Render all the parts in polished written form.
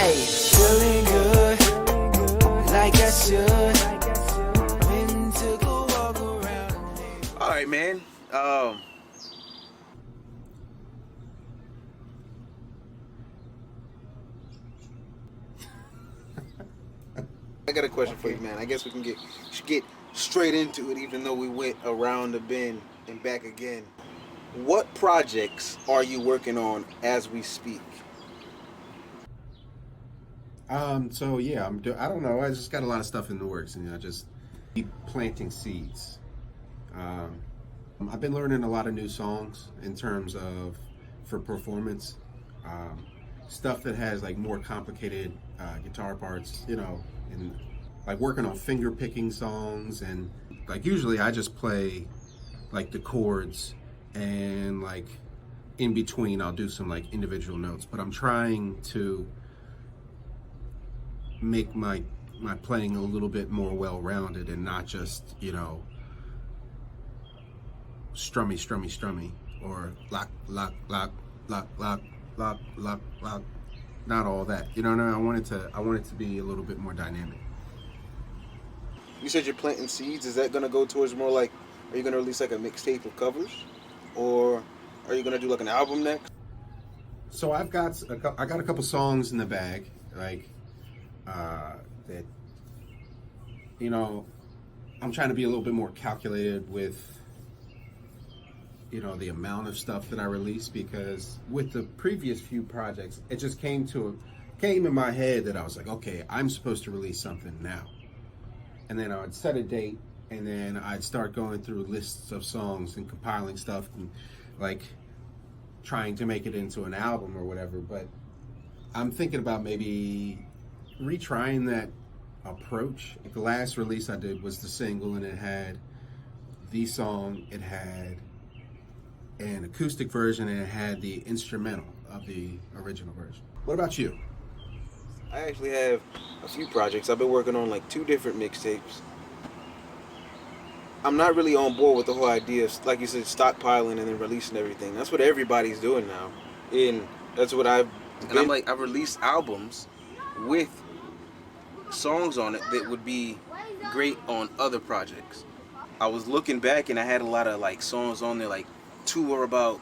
Hey, feeling good, like I should. When took a walk around. All right, man. I got a question for you, man. I guess we can should get straight into it, even though we went around the bend and back again. What projects are you working on as we speak? So yeah, I don't know. I just got a lot of stuff in the works, and I just keep planting seeds. I've been learning a lot of new songs in terms of for performance, stuff that has like more complicated guitar parts, and like working on finger picking songs, and like usually I just play like the chords, and like in between I'll do some like individual notes, but I'm trying to make my playing a little bit more well-rounded and not just strummy or lock, not all that. I want it to be a little bit more dynamic. You said you're planting seeds. Is that gonna go towards more like, are you gonna release like a mixtape of covers, or are you gonna do like an album next? So I got a couple songs in the bag, like that. I'm trying to be a little bit more calculated with the amount of stuff that I release, because with the previous few projects, it just came in my head that I was like, okay, I'm supposed to release something now, and then I would set a date, and then I'd start going through lists of songs and compiling stuff and like trying to make it into an album or whatever. But I'm thinking about maybe retrying that approach. The last release I did was the single, and it had the song, it had an acoustic version, and it had the instrumental of the original version. What about you? I actually have a few projects. I've been working on like 2 different mixtapes. I'm not really on board with the whole idea of, like you said, stockpiling and then releasing everything. That's what everybody's doing now, and that's what I've released albums with songs on it that would be great on other projects. I was looking back, and I had a lot of like songs on there, like two are about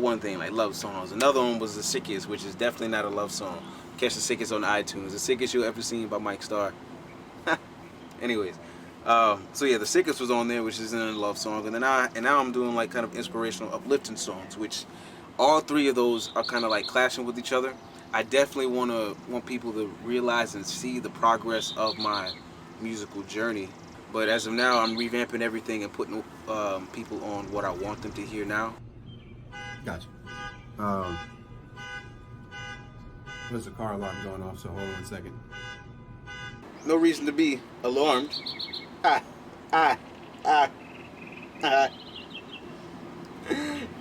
one thing, like love songs. Another one was The Sickest, which is definitely not a love song. Catch The Sickest on iTunes. The Sickest You'll Ever Seen by Starr. Anyways, so yeah, The Sickest was on there, which isn't a love song, and now I'm doing like kind of inspirational, uplifting songs, which all 3 of those are kind of like clashing with each other. I definitely want people to realize and see the progress of my musical journey. But as of now, I'm revamping everything and putting people on what I want them to hear now. Gotcha. There's a car alarm going off, so hold on a second. No reason to be alarmed.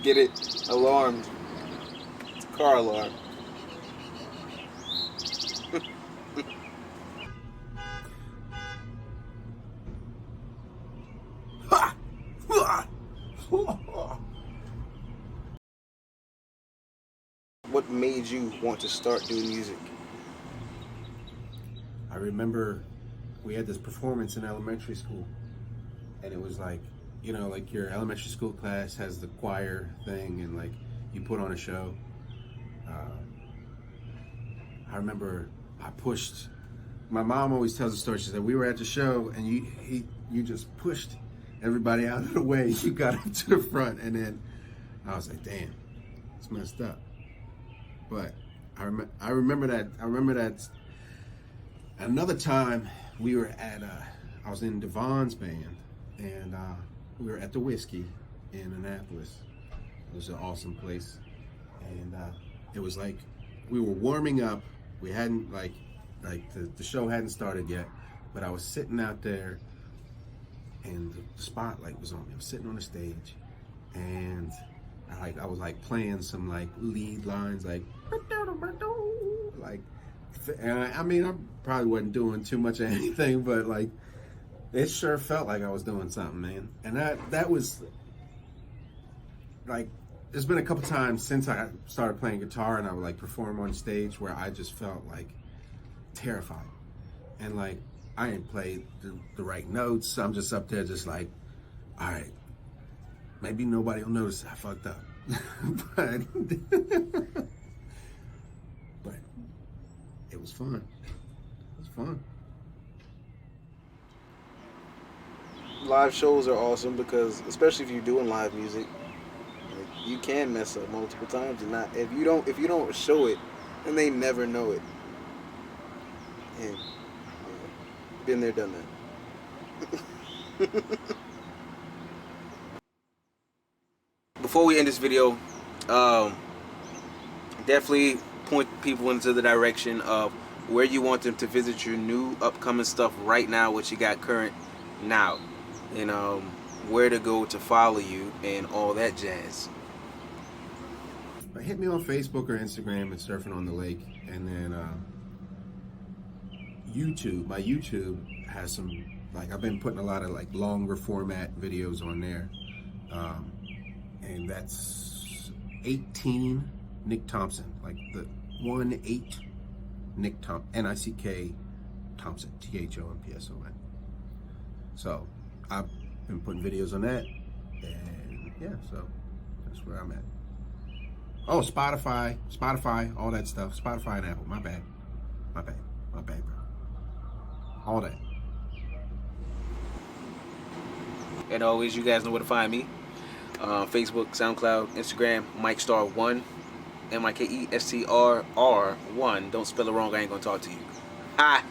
Get it? Alarmed. It's a car alarm. What made you want to start doing music? I remember we had this performance in elementary school, and it was like, like your elementary school class has the choir thing, and like you put on a show. I remember my mom always tells the story. She said, we were at the show, and you just pushed everybody out of the way. You got up to the front, and then I was like, damn, it's messed up. But I remember that. Another time we were at I was in Devon's band, and we were at the Whiskey in Annapolis. It was an awesome place, and it was like we were warming up. We hadn't the show hadn't started yet, but I was sitting out there, and the spotlight was on me. I was sitting on the stage, and I was like playing some like lead lines, like, and I mean, I probably wasn't doing too much of anything, but like it sure felt like I was doing something, man. And that was like there's been a couple times since I started playing guitar and I would like perform on stage where I just felt like terrified. And like, I ain't played the right notes. I'm just up there just like, all right, maybe nobody will notice I fucked up. but it was fun. It was fun. Live shows are awesome because, especially if you're doing live music, like, you can mess up multiple times, and not if you don't show it, then they never know it. And been there, done that. Before we end this video, definitely point people into the direction of where you want them to visit your new upcoming stuff right now, what you got current now, and where to go to follow you and all that jazz. Hit me on Facebook or Instagram at Surfing on the Lake, and then YouTube. My YouTube has some, like, I've been putting a lot of like longer format videos on there, and that's 18 Nick Thompson, like the 1-8 Nick Thompson, Nick Thompson, THOMPSON. So I've been putting videos on that, and yeah, so that's where I'm at. Oh, Spotify, all that stuff. Spotify and Apple. My bad, bro. All that. And always, you guys know where to find me. Facebook, SoundCloud, Instagram, MikeStarr1, MikeStrR1. Don't spell it wrong, I ain't gonna talk to you. Hi.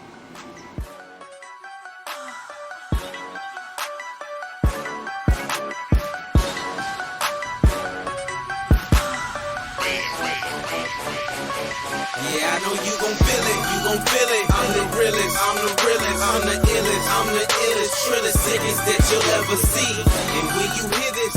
Yeah, I know you gon' feel it, I'm the realest, I'm the illest, I'm the illest, trillest, sickest that you'll ever see. And when you hear this,